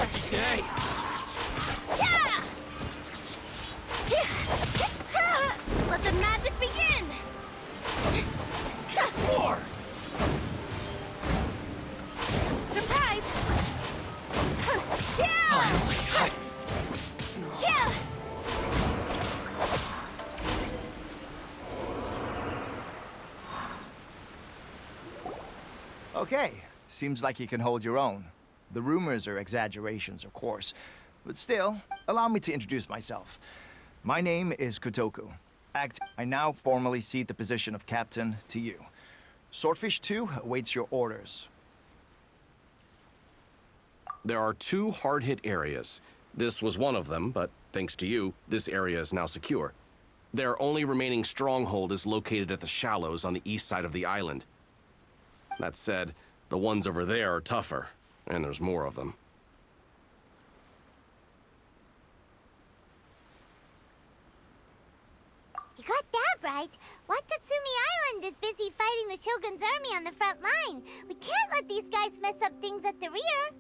lucky day! Yeah! Let the magic begin! More! Surprise! Yeah! Finally, Yeah! Okay, seems like you can hold your own. The rumors are exaggerations, of course, but still, allow me to introduce myself. My name is Kotoku. I now formally cede the position of captain to you. Swordfish 2 awaits your orders. There are 2 hard-hit areas. This was one of them, but thanks to you, this area is now secure. Their only remaining stronghold is located at the shallows on the east side of the island. That said, the ones over there are tougher, and there's more of them. You got that right. Watatsumi Island is busy fighting the Shogun's army on the front line. We can't let these guys mess up things at the rear.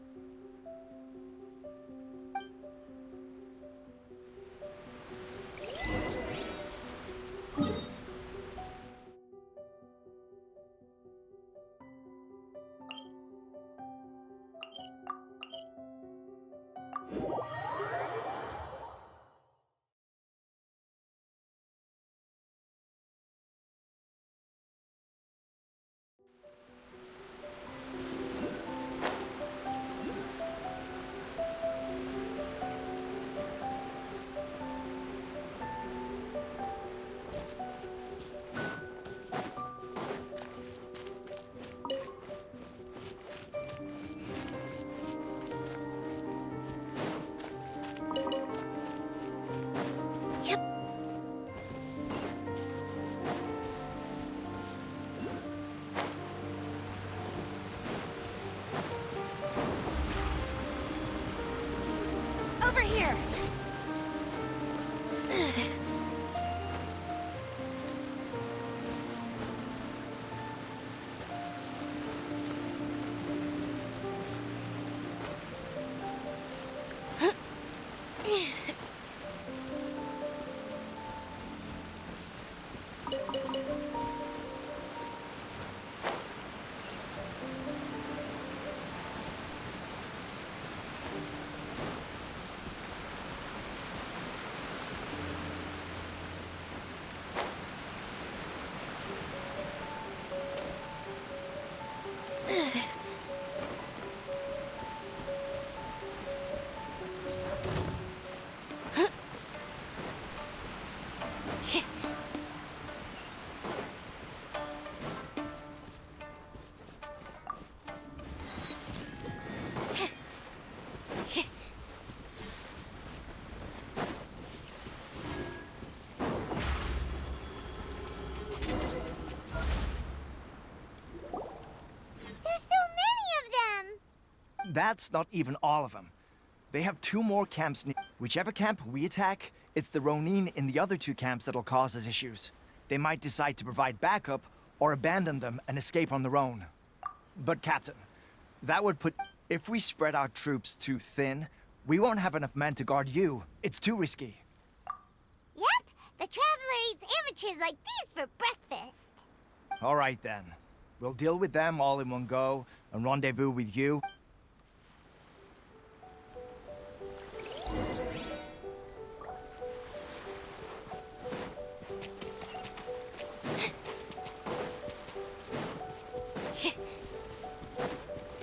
Over here! There's so many of them. That's not even all of them. They have 2 more camps near. Whichever camp we attack, it's the Ronin in the other 2 camps that'll cause us issues. They might decide to provide backup or abandon them and escape on their own. But Captain, that would put... If we spread our troops too thin, we won't have enough men to guard you. It's too risky. Yep, the Traveler eats amateurs like these for breakfast. All right then. We'll deal with them all in one go and rendezvous with you.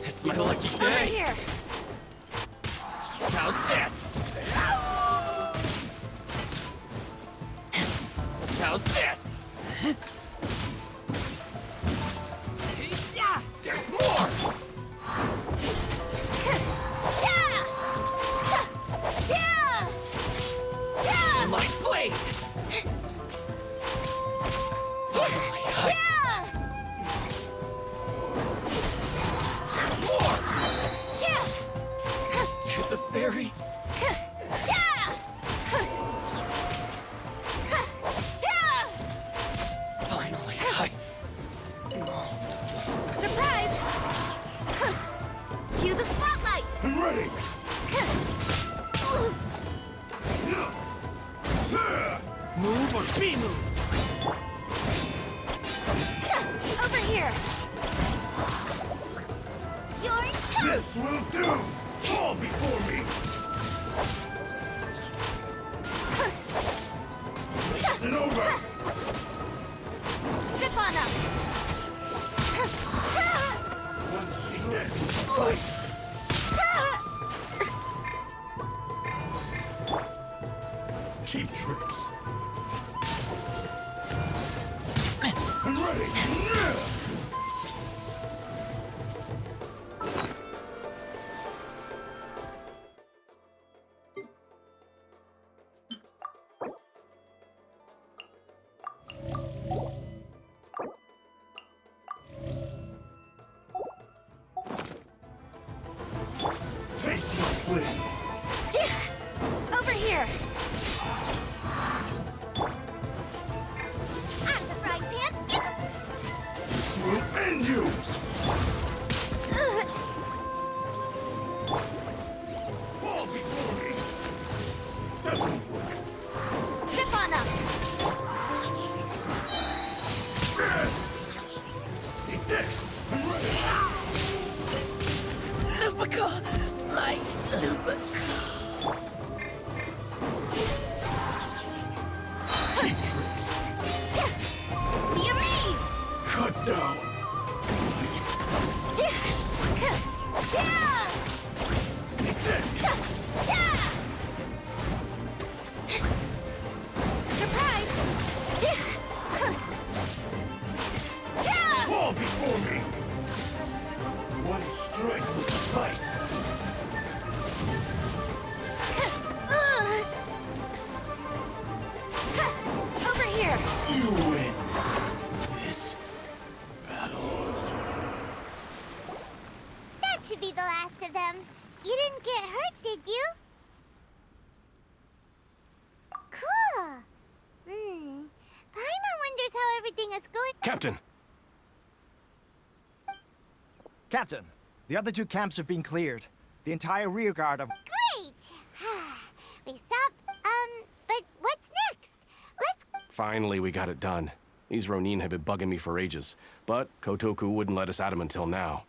It's my lucky Over day! here! How's this? How's this? Yeah! There's more! Yeah! Yeah! Yeah! My blade! Yeah! More! Yeah! To the ferry? Yeah! Yeah! Finally, Surprise! Cue the spotlight! I'm ready. Move or be moved. Over here. Your turn. This will do! Fall before me! Listen over! Step on up. Slice! Cheap tricks. I'm ready! Taste my win! Over here. I'm the frying pan. It's This will end you! Fall before me! Doesn't work. Step on up. Take this! I'm ready! Lupica! My Lupica. Cheap tricks! Be amazed. Cut down! Yeah. Take this! Yeah. Surprise. Yeah. Fall before me! One strike will suffice! Over here. You win this battle. That should be the last of them. You didn't get hurt, did you? Cool. Paimon wonders how everything is going. Captain! Captain, the other two camps have been cleared. The entire rear guard of... Great. We stopped. But what's next? Let's. Finally, we got it done. These Ronin have been bugging me for ages, but Kotoku wouldn't let us at him until now.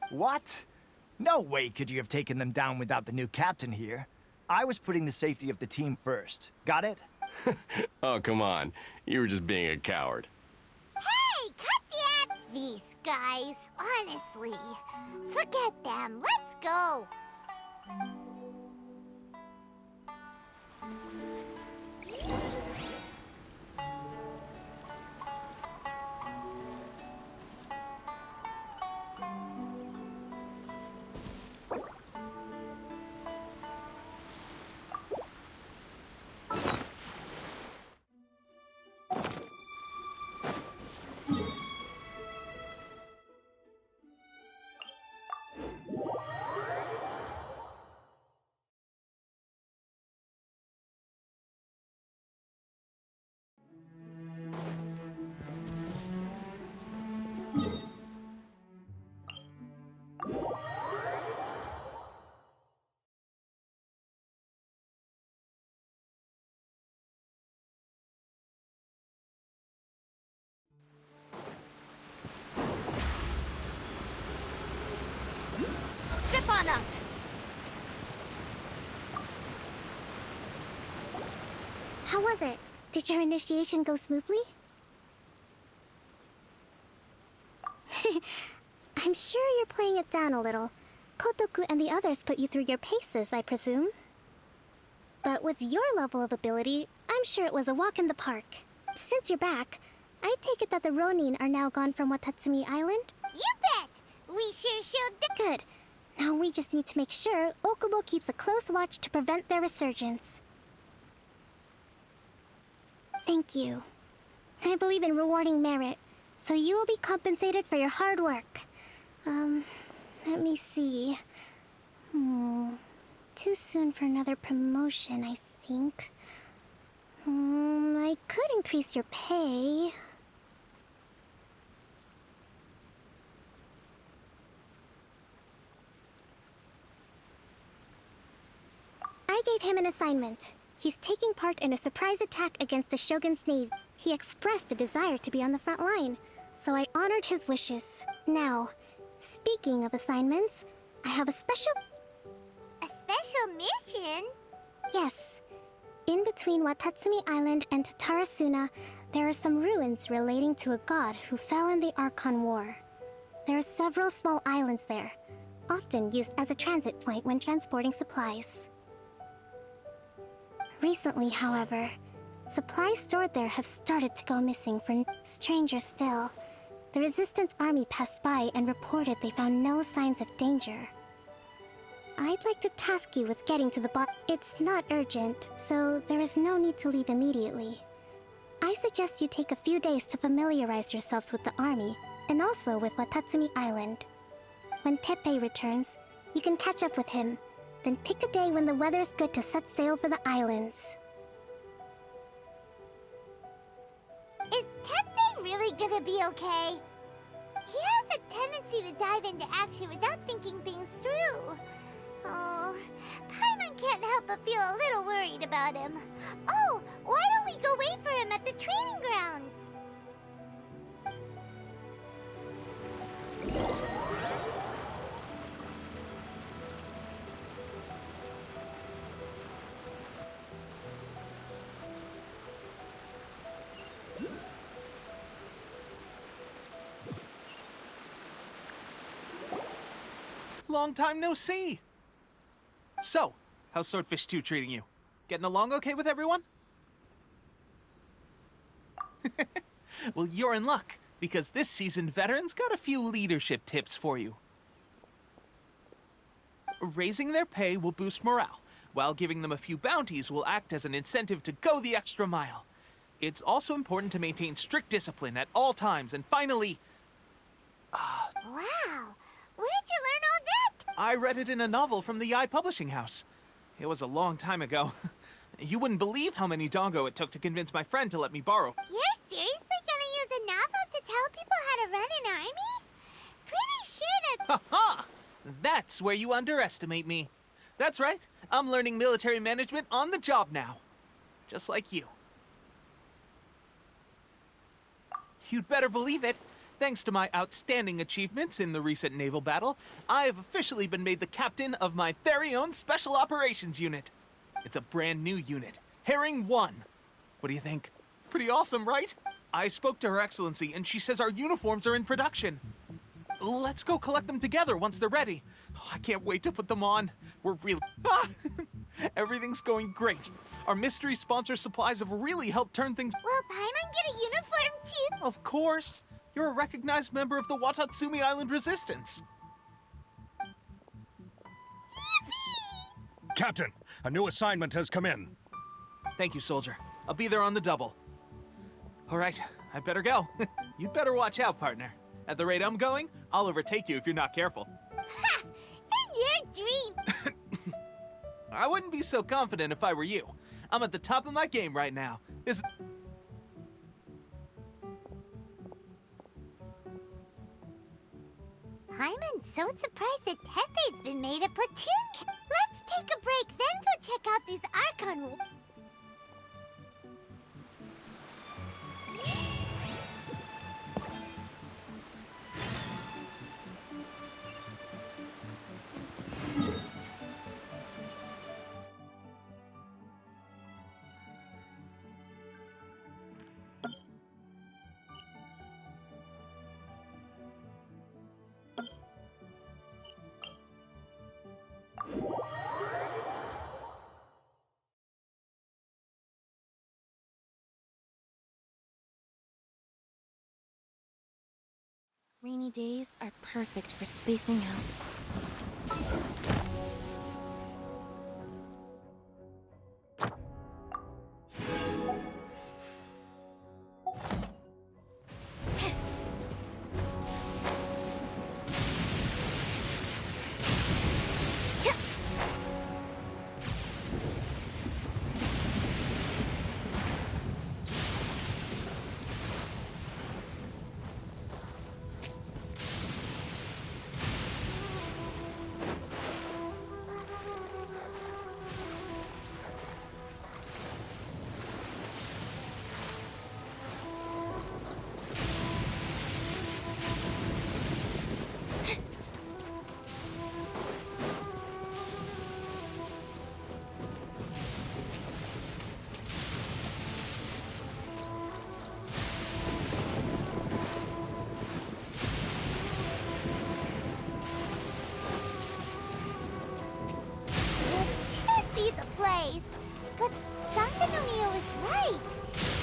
What? No way could you have taken them down without the new captain here. I was putting the safety of the team first. Got it? Oh, come on. You were just being a coward. Hey, cut that! These guys, honestly. Forget them. Let's go. Step on up. How was it? Did your initiation go smoothly? I'm sure you're playing it down a little. Kotoku and the others put you through your paces, I presume. But with your level of ability, I'm sure it was a walk in the park. Since you're back, I take it that the Ronin are now gone from Watatsumi Island? You bet! We sure showed the— Good. Now we just need to make sure Okubo keeps a close watch to prevent their resurgence. Thank you. I believe in rewarding merit, so you will be compensated for your hard work. Let me see. Too soon for another promotion, I think. I could increase your pay. gave him an assignment. He's taking part in a surprise attack against the Shogun's navy. He expressed a desire to be on the front line, so I honored his wishes. Now, speaking of assignments, I have a special... A special mission? Yes. In between Watatsumi Island and Tarasuna, there are some ruins relating to a god who fell in the Archon War. There are several small islands there, often used as a transit point when transporting supplies. Recently, however, supplies stored there have started to go missing for stranger still. The Resistance army passed by and reported they found no signs of danger. I'd like to task you with getting to the It's not urgent, so there is no need to leave immediately. I suggest you take a few days to familiarize yourselves with the army, and also with Watatsumi Island. When Teppei returns, you can catch up with him, then pick a day when the weather's good to set sail for the islands. Is Teppei really gonna be okay? He has a tendency to dive into action without thinking things through. Oh, Paimon can't help but feel a little worried about him. Oh, why don't we go wait for him at the training grounds? Long time no see! So, how's Swordfish 2 treating you? Getting along okay with everyone? Well, you're in luck, because this seasoned veteran's got a few leadership tips for you. Raising their pay will boost morale, while giving them a few bounties will act as an incentive to go the extra mile. It's also important to maintain strict discipline at all times, and finally... Wow, where'd you learn all that? I read it in a novel from the Yae Publishing House. It was a long time ago. You wouldn't believe how many dongo it took to convince my friend to let me borrow. You're seriously gonna use a novel to tell people how to run an army? Pretty sure that... Ha ha! That's where you underestimate me. That's right. I'm learning military management on the job now. Just like you. You'd better believe it. Thanks to my outstanding achievements in the recent naval battle, I have officially been made the captain of my very own Special Operations Unit. It's a brand new unit, Herring 1. What do you think? Pretty awesome, right? I spoke to Her Excellency, and she says our uniforms are in production. Let's go collect them together once they're ready. Oh, I can't wait to put them on. We're really... Ah! Everything's going great. Our mystery sponsor supplies have really helped turn things... Will Paimon get a uniform too? Of course. You're a recognized member of the Watatsumi Island Resistance. Captain, a new assignment has come in. Thank you, soldier. I'll be there on the double. All right, I better go. You'd better watch out, partner. At the rate I'm going, I'll overtake you if you're not careful. Ha! In your dream! I wouldn't be so confident if I were you. I'm at the top of my game right now. Paimon's so surprised that Teppei's been made a platoon. Let's take a break, then go check out these Archon. Rainy days are perfect for spacing out.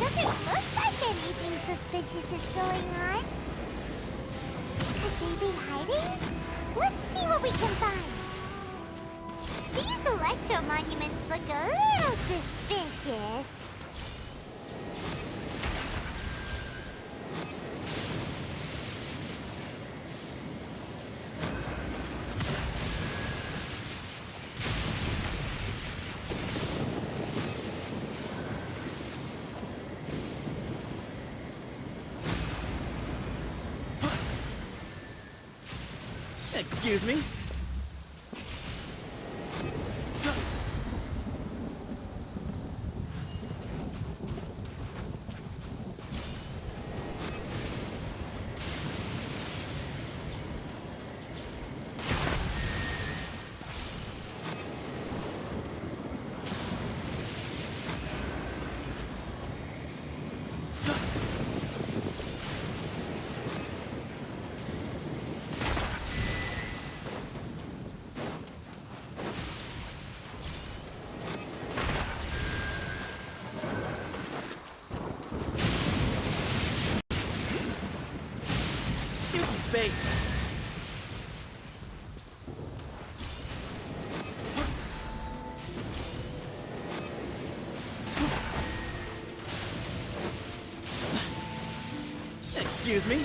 Doesn't look like anything suspicious is going on. Could they be hiding? Let's see what we can find. These electro monuments look a little suspicious. Excuse me? Give some space. Excuse me?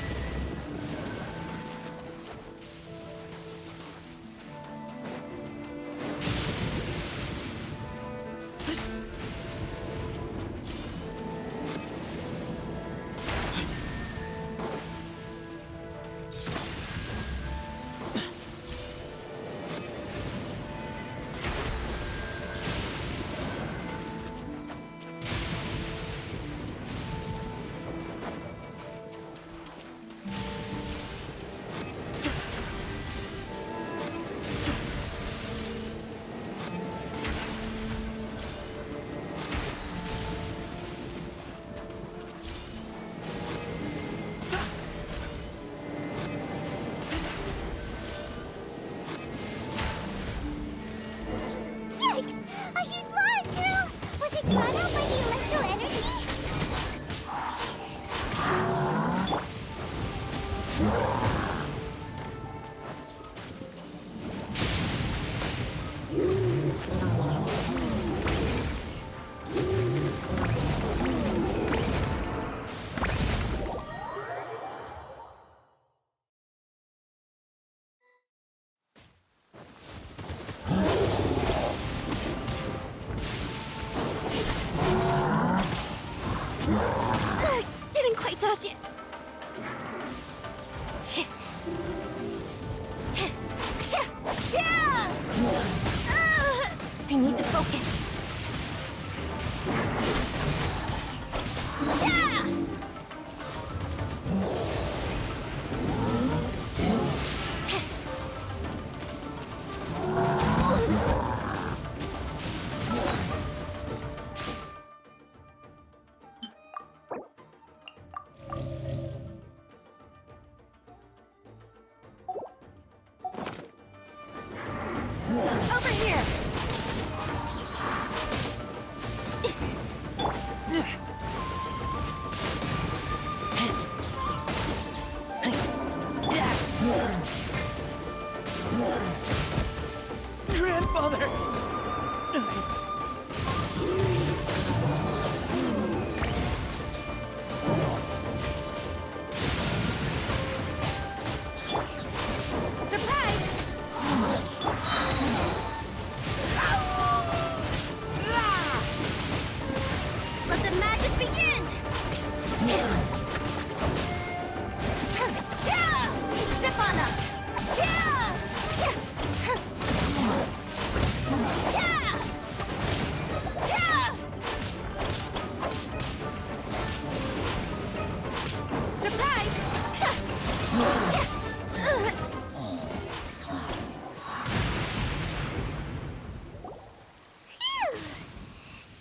Yikes! A huge launcher! Was it brought out by the electro energy? Didn't quite dodge it. I need to focus. Over here. Grandfather! Surprise! Let the magic begin! Step on up! Phew!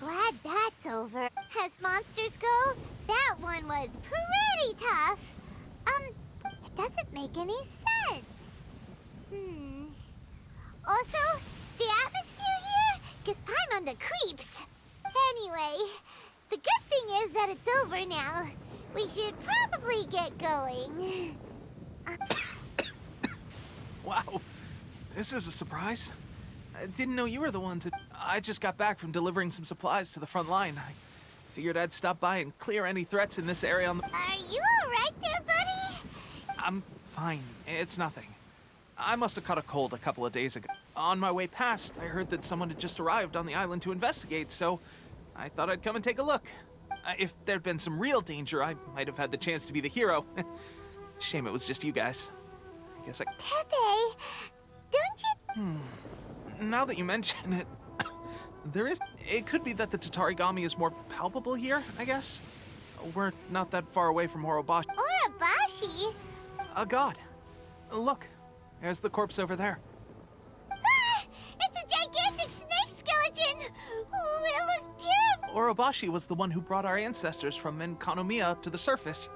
Glad that's over. As monsters go, that one was pretty tough. It doesn't make any sense. Also, the atmosphere here gives Paimon the creeps. Anyway, The good thing is that it's over now. We should probably get going. Wow, this is a surprise. I didn't know you were the ones that... I just got back from delivering some supplies to the front line. I figured I'd stop by and clear any threats in this area on the... Are you alright there, buddy? I'm fine. It's nothing. I must have caught a cold a couple of days ago. On my way past, I heard that someone had just arrived on the island to investigate, so I thought I'd come and take a look. If there'd been some real danger, I might have had the chance to be the hero. Shame it was just you guys. I guess I... Pepe, don't you... Now that you mention it, there is... It could be that the Tatarigami is more palpable here, I guess. We're not that far away from Orobashi. Orobashi? A god. Look, there's the corpse over there. Ah! It's a gigantic snake skeleton! Oh, it looks terrible! Orobashi was the one who brought our ancestors from Menkanomiya to the surface.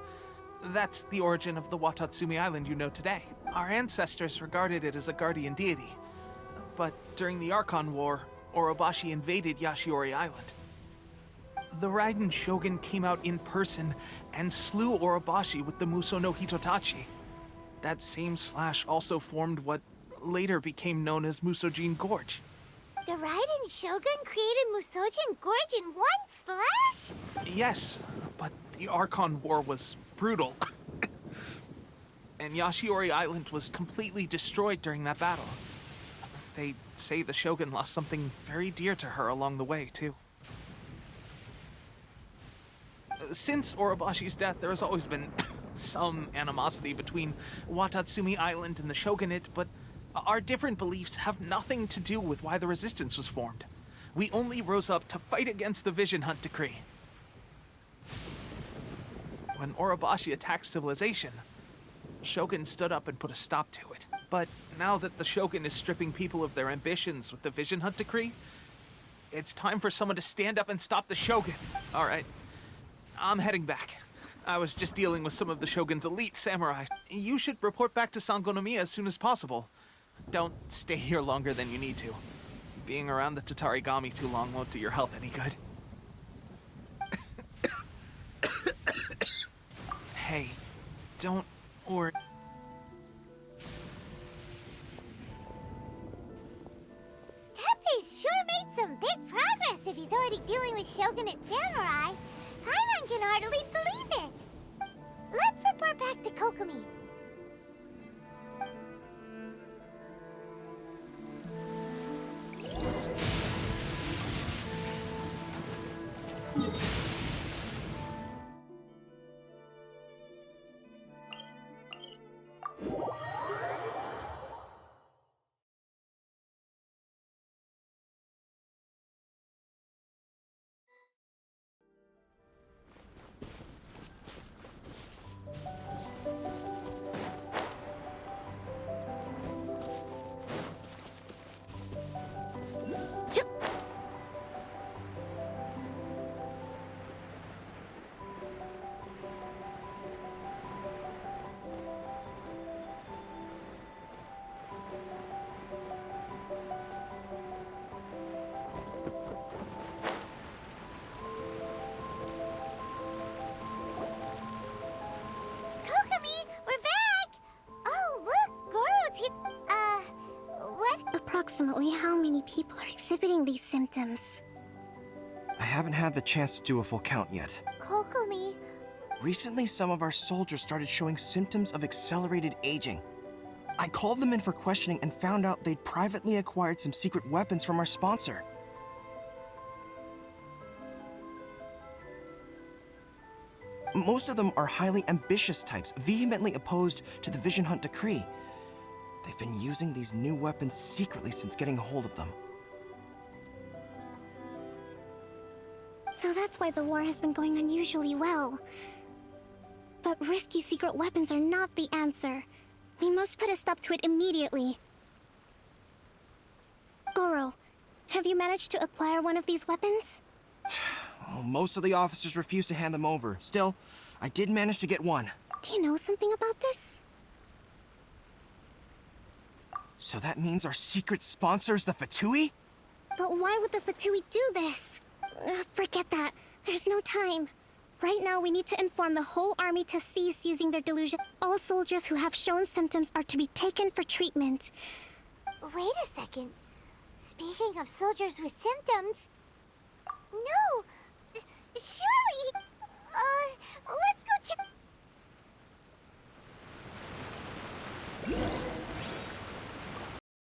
That's the origin of the Watatsumi Island you know today. Our ancestors regarded it as a guardian deity. But during the Archon War, Orobashi invaded Yashiori Island. The Raiden Shogun came out in person and slew Orobashi with the Muso no Hitotachi. That same slash also formed what later became known as Musojin Gorge. The Raiden Shogun created Musojin Gorge in one slash? Yes, but the Archon War was brutal. And Yashiori Island was completely destroyed during that battle. They say the Shogun lost something very dear to her along the way, too. Since Orobashi's death, there has always been some animosity between Watatsumi Island and the Shogunate, but our different beliefs have nothing to do with why the resistance was formed. We only rose up to fight against the Vision Hunt Decree. When Orobashi attacked civilization, Shogun stood up and put a stop to it. But now that the Shogun is stripping people of their ambitions with the Vision Hunt Decree, it's time for someone to stand up and stop the Shogun. All right, I'm heading back. I was just dealing with some of the Shogun's elite samurai. You should report back to Sangonomiya as soon as possible. Don't stay here longer than you need to. Being around the Tatarigami too long won't do your health any good. Hey, don't worry. Tepe's sure made some big progress if he's already dealing with Shogunate samurai. Paimon can hardly believe it. Let's report back to Kokomi. Kokomi, we're back! Oh, look, Goro's here. What? Approximately how many people are exhibiting these symptoms? I haven't had the chance to do a full count yet. Kokomi, Recently, some of our soldiers started showing symptoms of accelerated aging. I called them in for questioning and found out they'd privately acquired some secret weapons from our sponsor. Most of them are highly ambitious types, vehemently opposed to the Vision Hunt Decree. They've been using these new weapons secretly since getting a hold of them. So that's why the war has been going unusually well. But risky secret weapons are not the answer. We must put a stop to it immediately. Goro, have you managed to acquire one of these weapons? Well, most of the officers refuse to hand them over. Still, I did manage to get one. Do you know something about this? So that means our secret sponsor is the Fatui? But why would the Fatui do this? Forget that. There's no time. Right now, we need to inform the whole army to cease using their delusion. All soldiers who have shown symptoms are to be taken for treatment. Wait a second. Speaking of soldiers with symptoms,